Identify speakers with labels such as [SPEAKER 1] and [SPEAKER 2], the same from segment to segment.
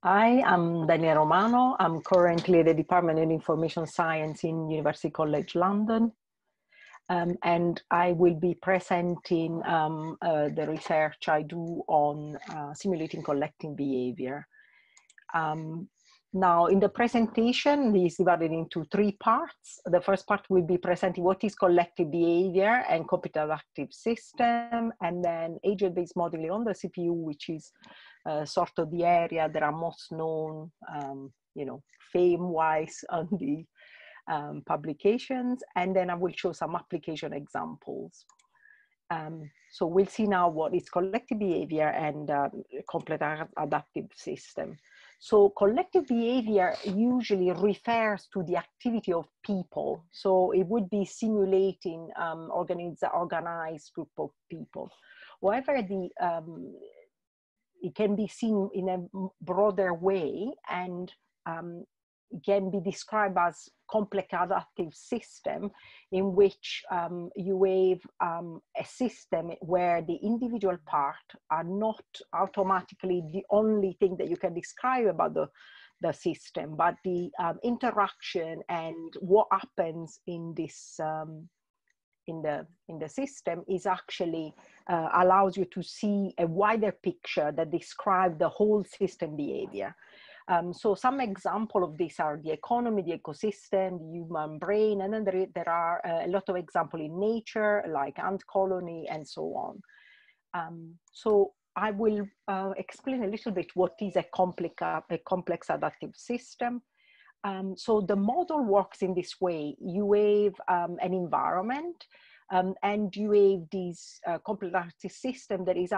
[SPEAKER 1] Hi, I'm Daniela Romano. I'm currently at the Department of Information Science in University College London. And I will be presenting the research I do on simulating collective behavior. Now, in the presentation, this is divided into three parts. The first part will be presenting what is collective behavior and computer adaptive system, and then agent-based modeling on the CPU, which is sort of the area that are most known, fame-wise on the publications, and then I will show some application examples. So we'll see now what is collective behavior and computer adaptive system. So collective behavior usually refers to the activity of people. So it would be simulating organized group of people. However, it can be seen in a broader way, and it can be described as complex adaptive system, in which you have a system where the individual parts are not automatically the only thing that you can describe about the system, but the interaction and what happens in this in the system is actually allows you to see a wider picture that describes the whole system behavior. So some example of this are the economy, the ecosystem, the human brain, and then there are a lot of examples in nature, like ant colony and so on. So I will explain a little bit what is a complex adaptive system. So the model works in this way. You have an environment, and you have this complex adaptive system that is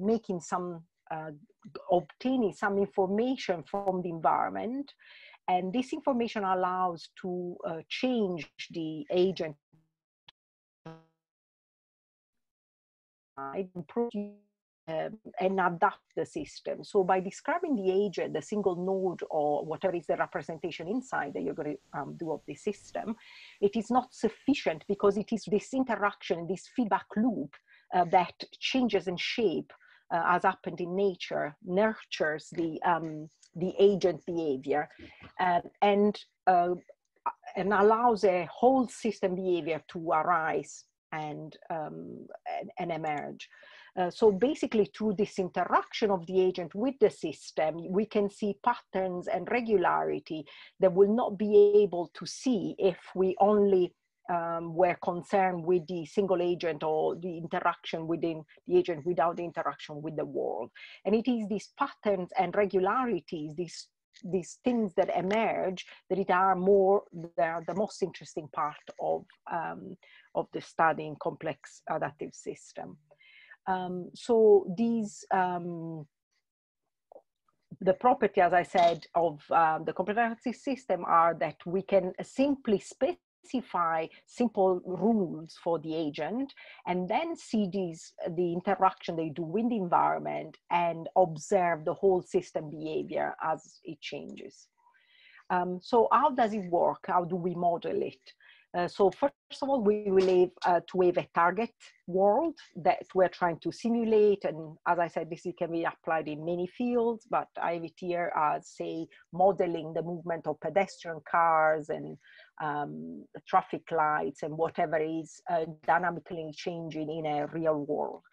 [SPEAKER 1] making some obtaining some information from the environment, and this information allows to change the agent and adapt the system. So by describing the agent, the single node, or whatever is the representation inside that you're going to do of the system, it is not sufficient, because it is this interaction, this feedback loop that changes in shape, as happened in nature, nurtures the agent behavior, and allows a whole system behavior to arise and emerge. So basically, through this interaction of the agent with the system, we can see patterns and regularity that will not be able to see if we only were concerned with the single agent or the interaction within the agent without the interaction with the world. And it is these patterns and regularities, these things that emerge, that they're the most interesting part of the study in complex adaptive system. So these the property, as I said, of the complex adaptive system are that we can simply specify simple rules for the agent, and then see the interaction they do with the environment, and observe the whole system behavior as it changes. So how does it work? How do we model it? So first of all, we will have to have a target world that we're trying to simulate. And as I said, this can be applied in many fields, but I have it here as, say, modeling the movement of pedestrian cars and traffic lights and whatever is dynamically changing in a real world.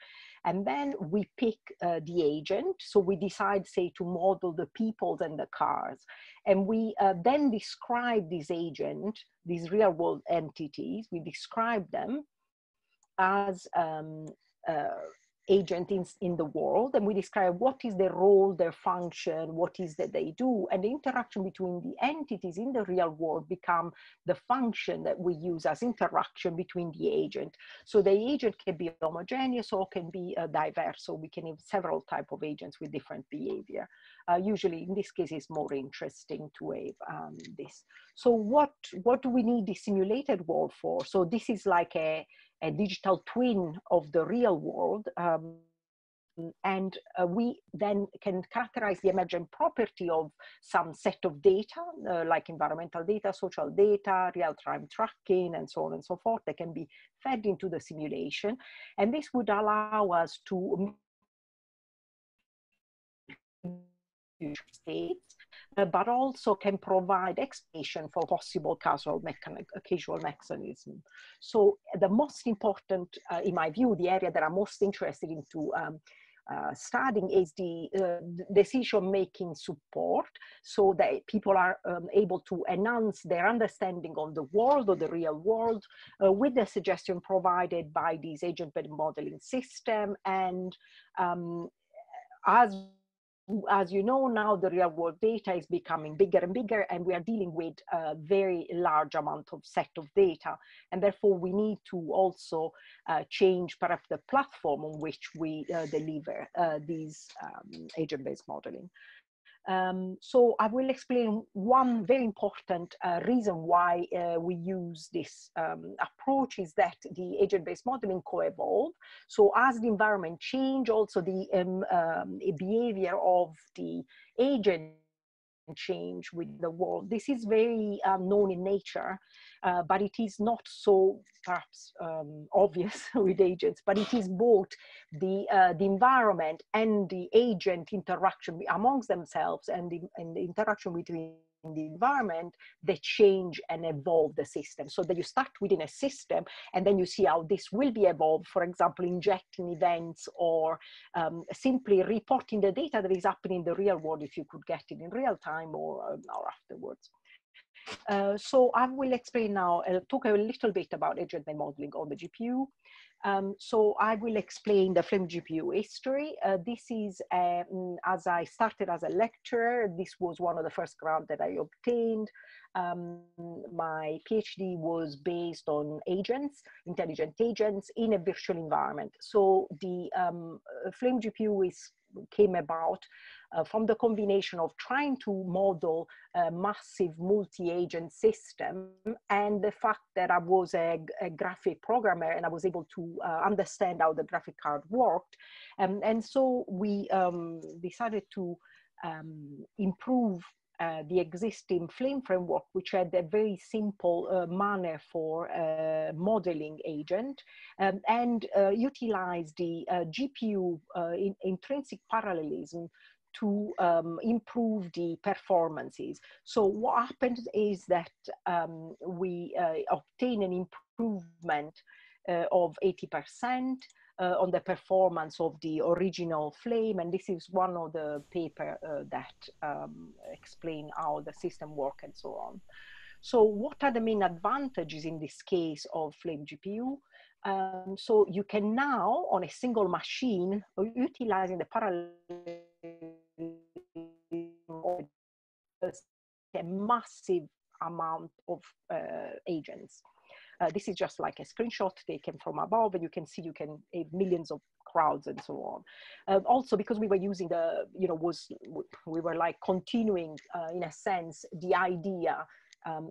[SPEAKER 1] And then we pick the agent. So we decide, say, to model the people and the cars. And we then describe this agent, these real world entities, we describe them as agent in the world, and we describe what is their role, their function, what is that they do, and the interaction between the entities in the real world become the function that we use as interaction between the agent. So the agent can be homogeneous or can be diverse, so we can have several types of agents with different behavior. Usually in this case it's more interesting to have this. So what do we need the simulated world for? So this is like a digital twin of the real world, and we then can characterize the emergent property of some set of data, like environmental data, social data, real-time tracking, and so on and so forth, that can be fed into the simulation. And this would allow us to future states, but also can provide explanation for possible causal mechanism. So the most important, in my view, the area that I'm most interested into studying is the decision-making support, so that people are able to enhance their understanding of the world, or the real world, with the suggestion provided by this agent-based modeling system. And as you know, now the real world data is becoming bigger and bigger, and we are dealing with a very large amount of set of data. And therefore we need to also change perhaps the platform on which we deliver these agent-based modeling. So I will explain one very important reason why we use this approach is that the agent-based modeling co-evolve. So as the environment change, also the behavior of the agent change with the world. This is very known in nature, but it is not so perhaps obvious with agents, but it is both the environment and the agent interaction amongst themselves, and the interaction between the environment that change and evolve the system. So that you start within a system, and then you see how this will be evolved, for example, injecting events, or simply reporting the data that is happening in the real world, if you could get it in real time or afterwards. So I will explain now, talk a little bit about agent-based modeling on the GPU. So I will explain the Flame GPU history. This is, as I started as a lecturer, this was one of the first grants that I obtained. My PhD was based on agents, intelligent agents in a virtual environment. So the Flame GPU came about from the combination of trying to model a massive multi-agent system, and the fact that I was a graphic programmer, and I was able to understand how the graphic card worked. And so we decided to improve the existing Flame framework, which had a very simple manner for modeling agent, and utilize the GPU intrinsic parallelism to improve the performances. So what happened is that we obtain an improvement of 80% on the performance of the original Flame, and this is one of the paper that explain how the system work and so on. So what are the main advantages in this case of Flame GPU? So you can now, on a single machine, utilizing the parallel, a massive amount of agents. This is just like a screenshot taken from above, and you can see you can have millions of crowds and so on. Also, because we were using the, we were like continuing in a sense the idea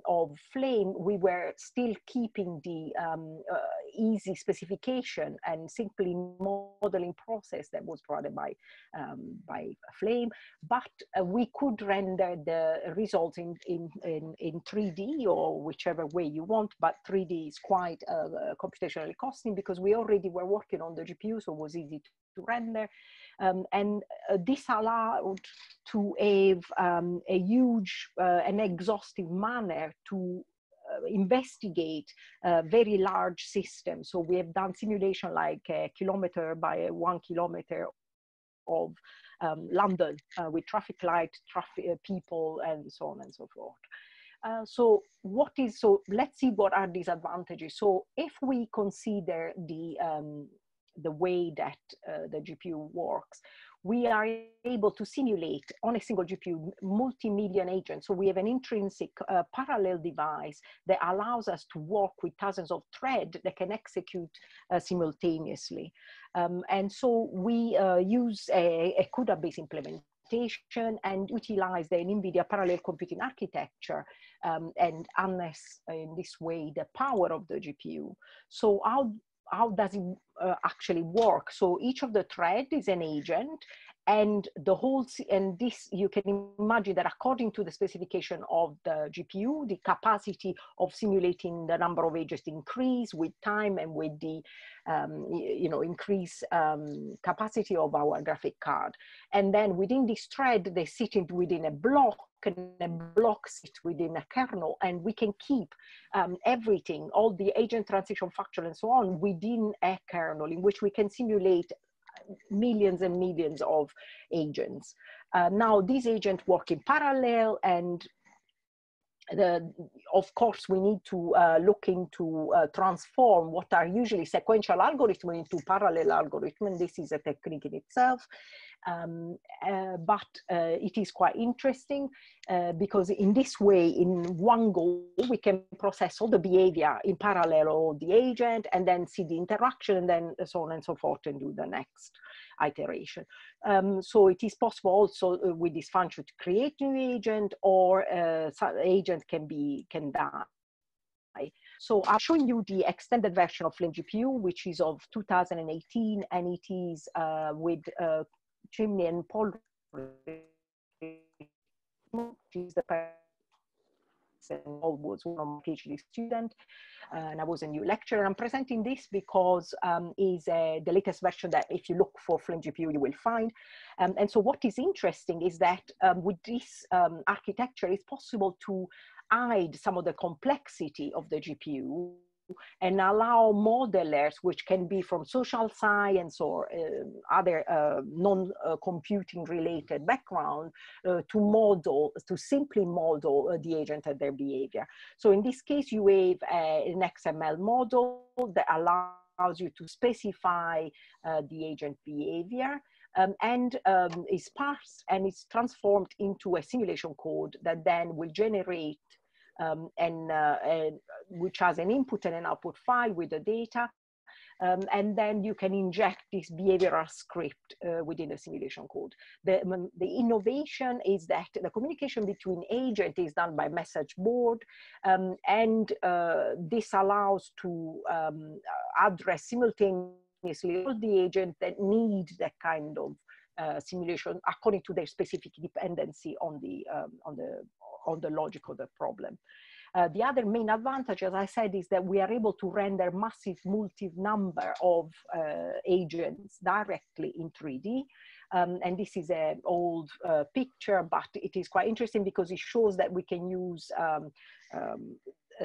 [SPEAKER 1] of Flame, we were still keeping the easy specification and simply modeling process that was provided by Flame, but we could render the results in 3D, or whichever way you want, but 3D is quite computationally costing, because we already were working on the GPU, so it was easy to render. And this allowed to have a huge and exhaustive manner to investigate very large systems. So we have done simulation like a kilometer by 1 kilometer of London with traffic light, people, and so on and so forth. So let's see what are these advantages. So if we consider the way that the GPU works, we are able to simulate on a single GPU multi-million agents. So we have an intrinsic parallel device that allows us to work with thousands of threads that can execute simultaneously. And so we use a CUDA-based implementation and utilize the NVIDIA parallel computing architecture and harness in this way the power of the GPU. So how does it actually work? So each of the threads is an agent, and the whole, and this, you can imagine that according to the specification of the GPU, the capacity of simulating the number of agents increase with time and with the, increase capacity of our graphic card. And then within this thread, they sit within a block, and a block sits within a kernel, and we can keep everything, all the agent transition factor and so on, within a kernel in which we can simulate millions and millions of agents. Now, these agents work in parallel, and of course, we need to look into transform what are usually sequential algorithms into parallel algorithms. This is a technique in itself. But it is quite interesting because in this way, in one go, we can process all the behavior in parallel of the agent, and then see the interaction, and then so on and so forth, and do the next iteration. So it is possible also with this function to create new agent, or agent can die. So I'm showing you the extended version of Flame GPU, which is of 2018, and it is with Chimney and Paul, which is the person who was one of my PhD student, and I was a new lecturer. I'm presenting this because is the latest version that if you look for Flame GPU, you will find. And so what is interesting is that with this architecture, it's possible to hide some of the complexity of the GPU and allow modelers, which can be from social science or other non-computing related background, to simply model the agent and their behavior. So in this case, you have an XML model that allows you to specify the agent behavior, and is parsed and is transformed into a simulation code that then will generate which has an input and an output file with the data. And then you can inject this behavioral script within the simulation code. The innovation is that the communication between agent is done by message board, and this allows to address simultaneously all the agents that need that kind of simulation according to their specific dependency on the logic of the problem. The other main advantage, as I said, is that we are able to render massive multi-number of agents directly in 3D. And this is an old picture, but it is quite interesting because it shows that we can use,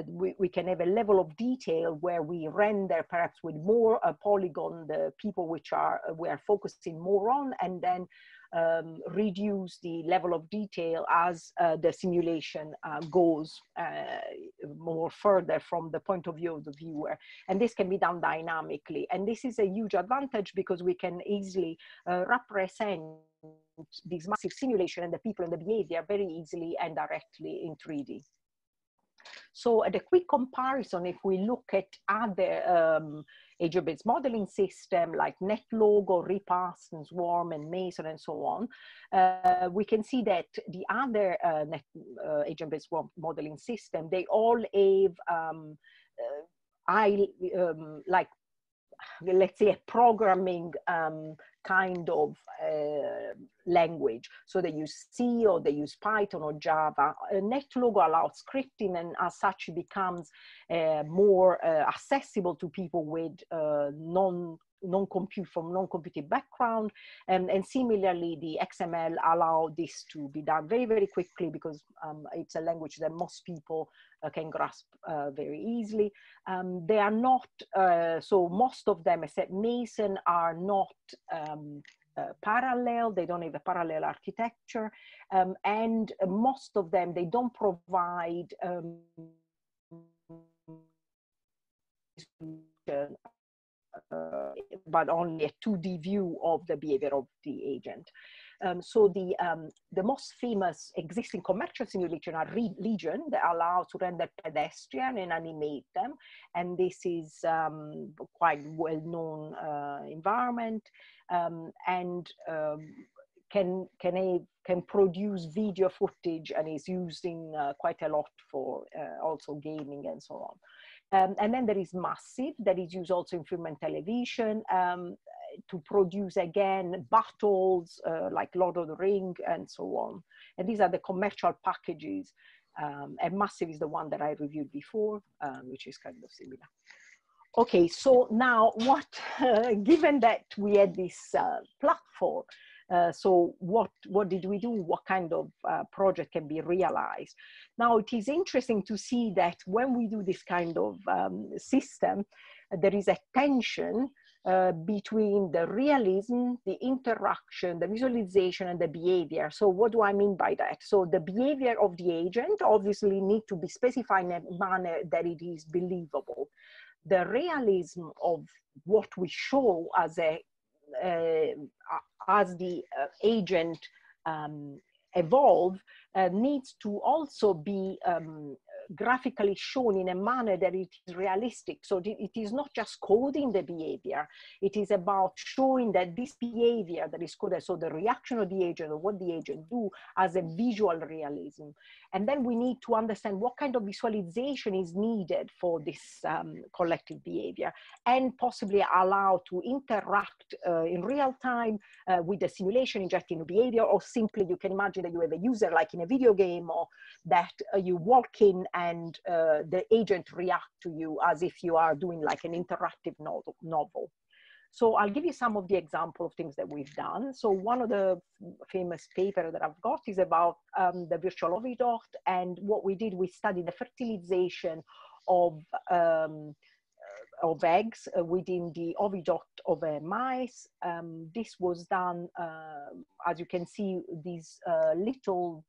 [SPEAKER 1] we can have a level of detail where we render perhaps with more polygon the people which we are focusing more on, and then reduce the level of detail as the simulation goes more further from the point of view of the viewer. And this can be done dynamically. And this is a huge advantage because we can easily represent this massive simulation and the people and the behavior very easily and directly in 3D. So at a quick comparison, if we look at other agent-based modeling system like NetLogo, Repast, and Swarm, and Mason, and so on, we can see that the other agent-based modeling system, they all have like, let's say, a programming kind of language. So they use C, or they use Python or Java. NetLogo allows scripting, and as such it becomes more accessible to people with non-computing background. And similarly, the XML allow this to be done very, very quickly because it's a language that most people can grasp very easily. They are not, so most of them, except Mason, are not parallel. They don't have a parallel architecture. And most of them, they don't provide but only a 2D view of the behavior of the agent. So the most famous existing commercial simulation are Legion, that allow to render pedestrian and animate them. And this is quite well-known environment, and can produce video footage, and is using quite a lot for also gaming and so on. And then there is Massive, that is used also in film and television. to produce again battles like Lord of the Ring and so on. And these are the commercial packages. And Massive is the one that I reviewed before, which is kind of similar. Okay, so now what, given that we had this platform, so what did we do? What kind of project can be realized? Now, it is interesting to see that when we do this kind of system, there is a tension between the realism, the interaction, the visualization, and the behavior. So what do I mean by that? So the behavior of the agent obviously need to be specified in a manner that it is believable. The realism of what we show as the agent evolve needs to also be graphically shown in a manner that it is realistic. So it is not just coding the behavior, it is about showing that this behavior that is coded, so the reaction of the agent or what the agent do, as a visual realism. And then we need to understand what kind of visualization is needed for this collective behavior, and possibly allow to interact in real time with the simulation injecting the behavior, or simply you can imagine that you have a user like in a video game, or that you walk in and the agent react to you as if you are doing like an interactive novel. So I'll give you some of the example of things that we've done. So one of the famous paper that I've got is about the virtual oviduct, and what we did, we studied the fertilization of eggs within the oviduct of a mice. This was done, as you can see, these little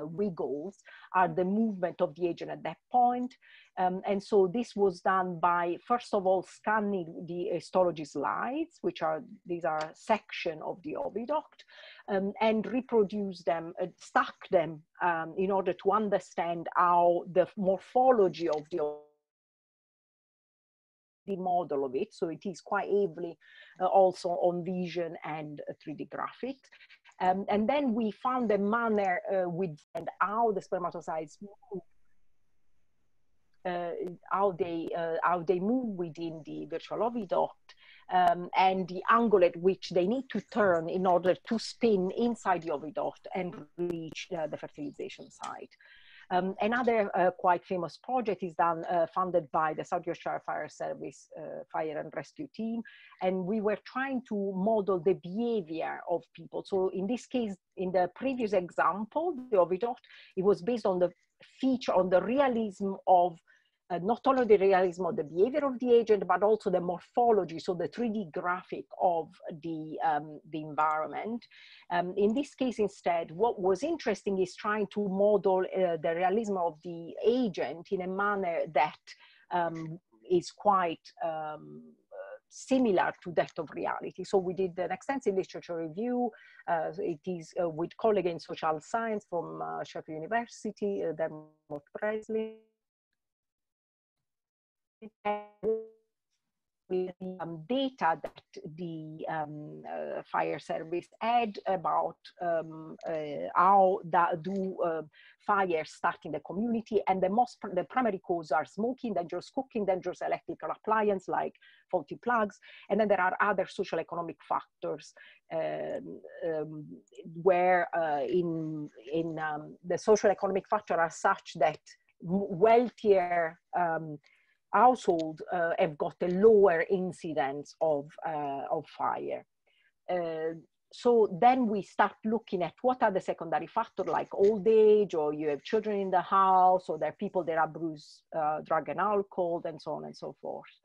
[SPEAKER 1] wiggles are the movement of the agent at that point. And so this was done by, first of all, scanning the histology slides, which are, these are section of the oviduct, and reproduce them, stack them in order to understand how the morphology of the model of it. So it is quite heavily also on vision and 3D graphics. And then we found a manner with and how the spermatocytes move, how they move within the virtual oviduct, and the angle at which they need to turn in order to spin inside the oviduct and reach the fertilization site. Another quite famous project is done, funded by the South Yorkshire Fire Service Fire and Rescue Team, and we were trying to model the behavior of people. So in this case, in the previous example, the oviduct, it was based on the feature, on the realism of not only the realism of the behavior of the agent, but also the morphology, so the 3D graphic of the environment. In this case, instead, what was interesting is trying to model the realism of the agent in a manner that is quite similar to that of reality. So we did an extensive literature review. It is with colleagues in social science from Sheffield University, Dermot Presley, with data that the fire service had about how fires start in the community, and the primary causes are smoking, dangerous cooking, dangerous electrical appliance like faulty plugs, and then there are other social economic factors where the social economic factors are such that wealthier households have got a lower incidence of fire. So then we start looking at what are the secondary factors, like old age, or you have children in the house, or there are people that abuse drug and alcohol, and so on and so forth.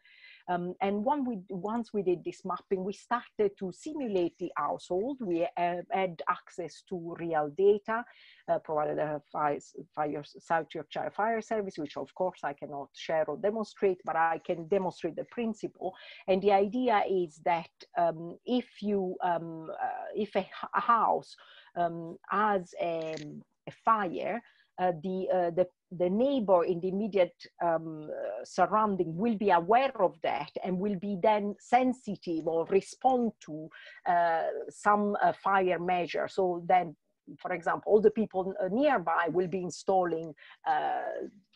[SPEAKER 1] And once we did this mapping, we started to simulate the household. We had access to real data provided by South Yorkshire Fire Service, which of course I cannot share or demonstrate, but I can demonstrate the principle. And the idea is that if a house has a fire, the neighbor in the immediate surrounding will be aware of that and will be then sensitive or respond to some fire measure. So then, for example, all the people nearby will be installing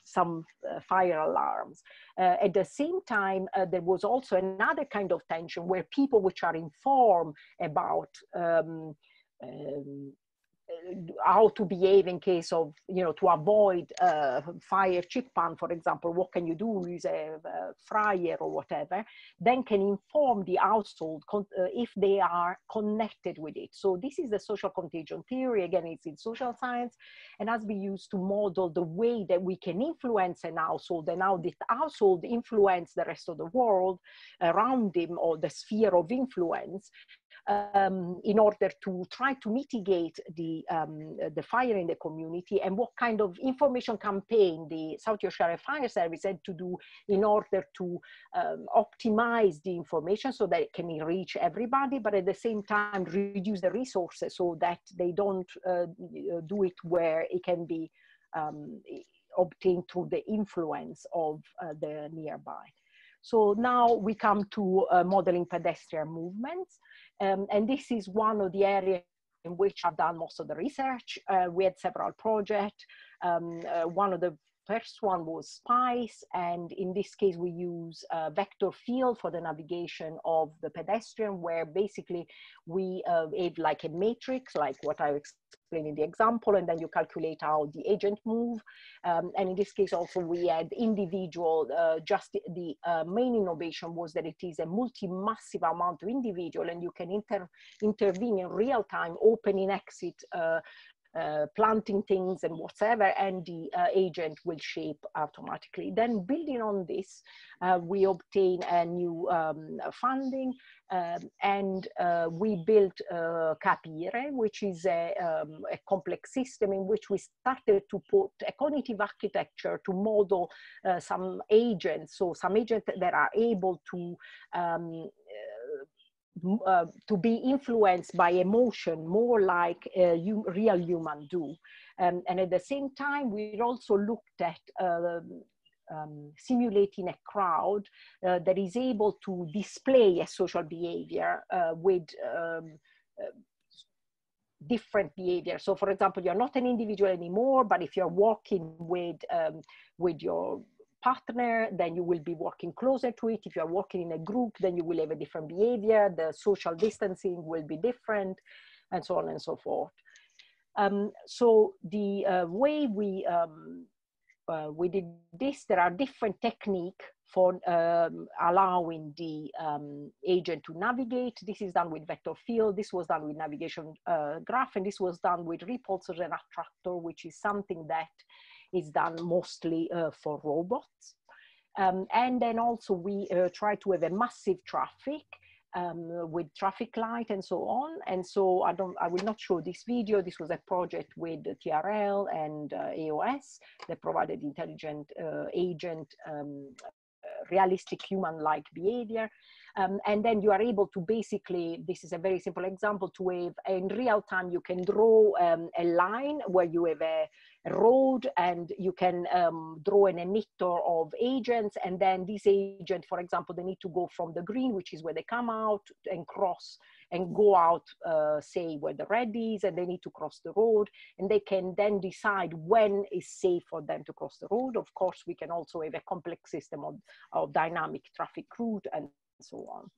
[SPEAKER 1] some fire alarms. At the same time, there was also another kind of tension where people which are informed about how to behave in case of, to avoid fire chip pan, for example, what can you do, use a fryer or whatever, then can inform the household if they are connected with it. So this is the social contagion theory. Again, it's in social science, and has been used to model the way that we can influence an household, and how the household influence the rest of the world around him, or the sphere of influence, in order to try to mitigate the fire in the community, and what kind of information campaign the South Yorkshire Fire Service had to do in order to optimize the information so that it can reach everybody, but at the same time reduce the resources so that they don't do it where it can be obtained through the influence of the nearby. So now we come to modeling pedestrian movements. And this is one of the areas in which I've done most of the research. We had several projects. One of the first one was SPICE, and in this case we use a vector field for the navigation of the pedestrian, where basically we have like a matrix, like what I explained in the example, and then you calculate how the agent move. And in this case also we had individual, just the main innovation was that it is a massive amount of individual, and you can intervene in real time, opening exit, planting things and whatever, and the agent will shape automatically. Then building on this, we obtain a new funding, and we built Capire, which is a complex system in which we started to put a cognitive architecture to model some agents, so some agents that are able to be influenced by emotion more like real human do. And at the same time, we also looked at simulating a crowd that is able to display a social behavior with different behavior. So for example, you're not an individual anymore, but if you're walking with your partner, then you will be walking closer to it. If you're walking in a group, then you will have a different behavior. The social distancing will be different, and so on and so forth. So the way we did this, there are different techniques for allowing the agent to navigate. This is done with vector field. This was done with navigation graph, and this was done with repulsors and attractor, which is something that is done mostly for robots. And then also we try to have a massive traffic with traffic light and so on. And so I will not show this video. This was a project with TRL and AOS that provided intelligent agent, realistic human-like behavior. And then you are able to basically, this is a very simple example, to have in real time, you can draw a line where you have a road, and you can draw an emitter of agents, and then this agent, for example, they need to go from the green, which is where they come out, and cross and go out, say where the red is, and they need to cross the road, and they can then decide when is safe for them to cross the road. Of course, we can also have a complex system of dynamic traffic route and so on.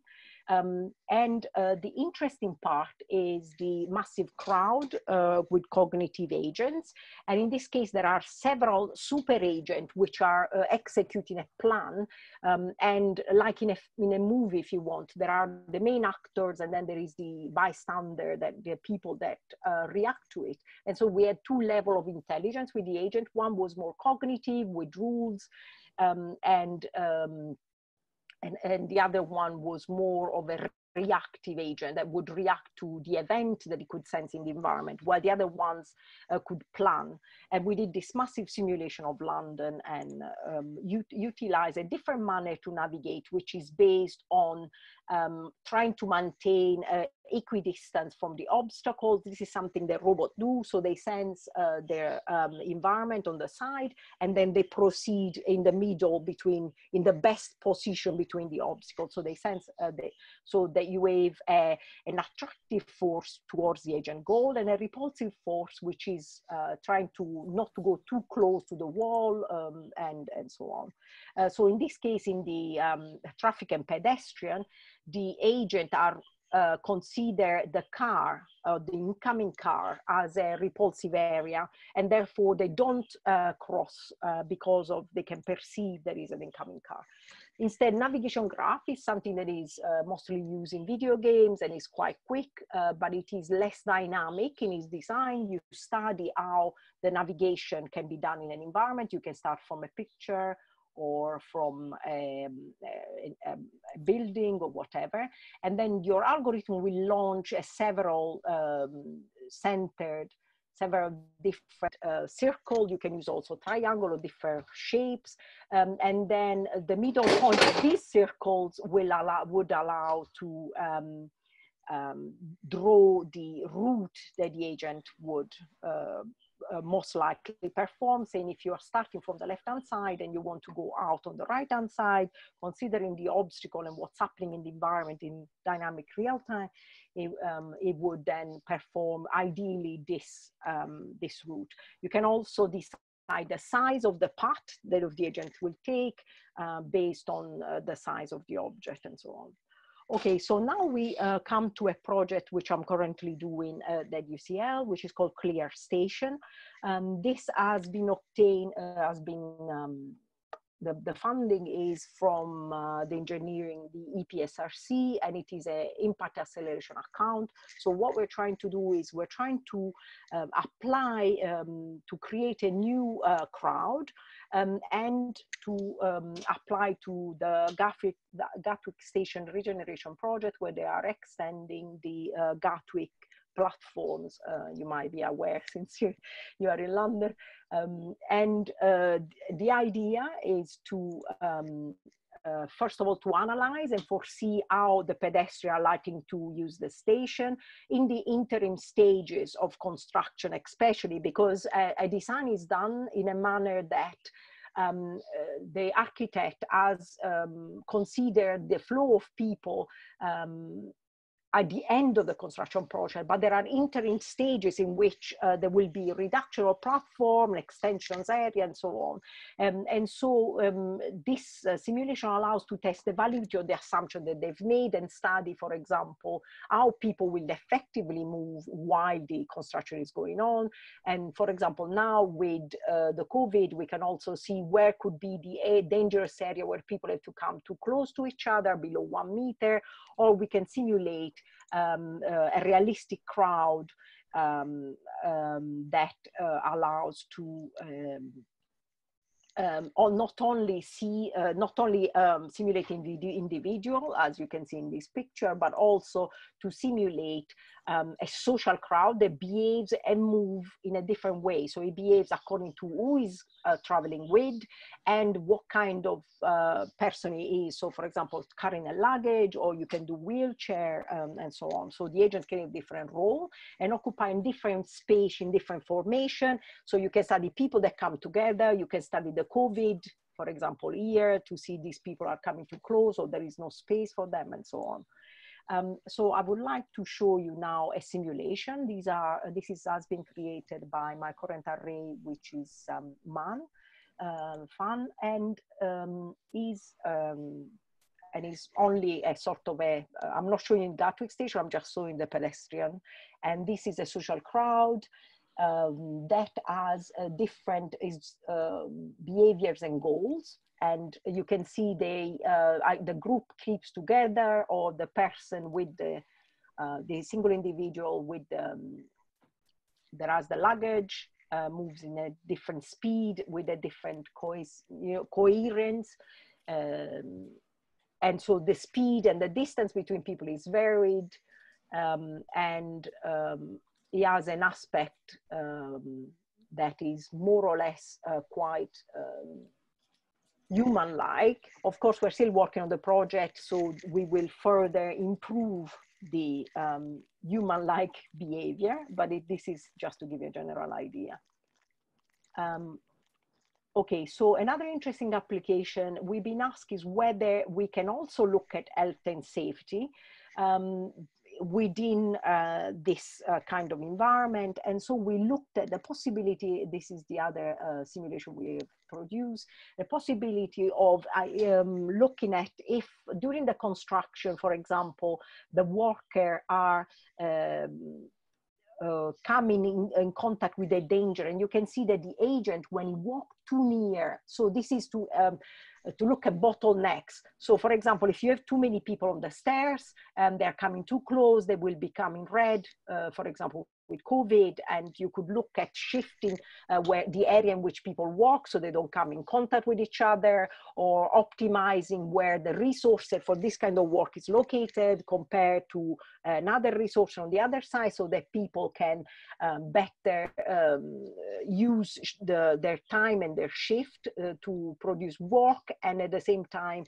[SPEAKER 1] And the interesting part is the massive crowd with cognitive agents. And in this case, there are several super agents which are executing a plan. And like in a movie, if you want, there are the main actors, and then there is the bystander, that the people that react to it. And so we had two levels of intelligence with the agent. One was more cognitive with rules, and the other one was more of a reactive agent that would react to the event that it could sense in the environment, while the other ones could plan. And we did this massive simulation of London, and utilize a different manner to navigate, which is based on trying to maintain equidistance from the obstacles. This is something that robots do. So they sense their environment on the side, and then they proceed in the middle between, in the best position between the obstacles. So they sense, so that you have an attractive force towards the agent goal, and a repulsive force, which is trying to not to go too close to the wall, and so on. So in this case, in the traffic and pedestrian, the agent are consider the car, the incoming car, as a repulsive area, and therefore they don't cross because of they can perceive there is an incoming car. Instead, navigation graph is something that is mostly used in video games and is quite quick, but it is less dynamic in its design. You study how the navigation can be done in an environment. You can start from a picture or from a building or whatever. And then your algorithm will launch a several different circle. You can use also triangle or different shapes. And then the middle point of these circles would allow to draw the route that the agent would most likely perform, saying if you are starting from the left-hand side and you want to go out on the right-hand side, considering the obstacle and what's happening in the environment in dynamic real time, it would then perform ideally this route. You can also decide the size of the path that the agent will take based on the size of the object and so on. Okay, so now we come to a project which I'm currently doing at UCL, which is called Clear Station. This has been obtained, the funding is from the engineering, the EPSRC, and it is an impact acceleration account. So what we're trying to do is we're trying to apply to create a new crowd and to apply to the Gatwick Station Regeneration Project, where they are extending the Gatwick platforms. You might be aware since you are in London. The idea is to, first of all, to analyze and foresee how the pedestrians are likely to use the station in the interim stages of construction, especially because a design is done in a manner that the architect has considered the flow of people at the end of the construction project, but there are interim stages in which there will be reduction of platform, extensions area, and so on. This simulation allows to test the validity of the assumption that they've made and study, for example, how people will effectively move while the construction is going on. And for example, now with the COVID, we can also see where could be the dangerous area where people have to come too close to each other, below 1 meter, or we can simulate a realistic crowd that allows to not only simulating the individual, as you can see in this picture, but also to simulate a social crowd that behaves and moves in a different way. So it behaves according to who is traveling with and what kind of person he is. So for example, carrying a luggage, or you can do wheelchair and so on. So the agents can have different role and occupying different space in different formation. So you can study people that come together. You can study the COVID, for example, here to see these people are coming too close or there is no space for them and so on. So I would like to show you now a simulation. Has been created by my current array, which is fun, and is only a sort of I'm not showing Gatwick Station, I'm just showing the pedestrian. And this is a social crowd that has different behaviors and goals. And you can see the group keeps together, or the person with the single individual with that has the luggage moves in a different speed with a different coherence. And so the speed and the distance between people is varied, and he has an aspect that is more or less quite human-like. Of course, we're still working on the project, so we will further improve the human-like behavior, but this is just to give you a general idea. Okay, so another interesting application we've been asked is whether we can also look at health and safety within this kind of environment. And so we looked at the possibility, this is the other simulation we have produced, the possibility of looking at if during the construction, for example, the worker are coming in contact with a danger, and you can see that the agent, when he walks too near, so this is to look at bottlenecks. So for example, if you have too many people on the stairs and they're coming too close, they will become in red, for example, with COVID, and you could look at shifting where the area in which people walk so they don't come in contact with each other, or optimizing where the resource for this kind of work is located compared to another resource on the other side, so that people can better use their time and their shift to produce work, and at the same time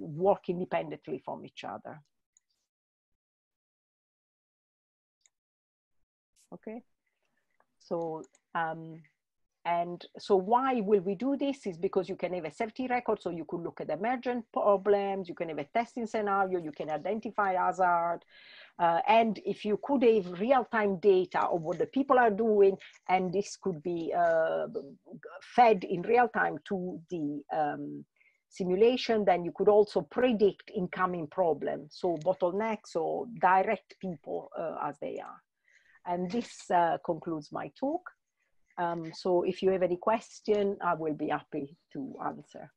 [SPEAKER 1] work independently from each other. Okay, so and so why will we do this is because you can have a safety record, so you could look at emergent problems, you can have a testing scenario, you can identify hazard, and if you could have real-time data of what the people are doing, and this could be fed in real time to the simulation, then you could also predict incoming problems, so bottlenecks, or direct people as they are. And this concludes my talk. So if you have any question, I will be happy to answer.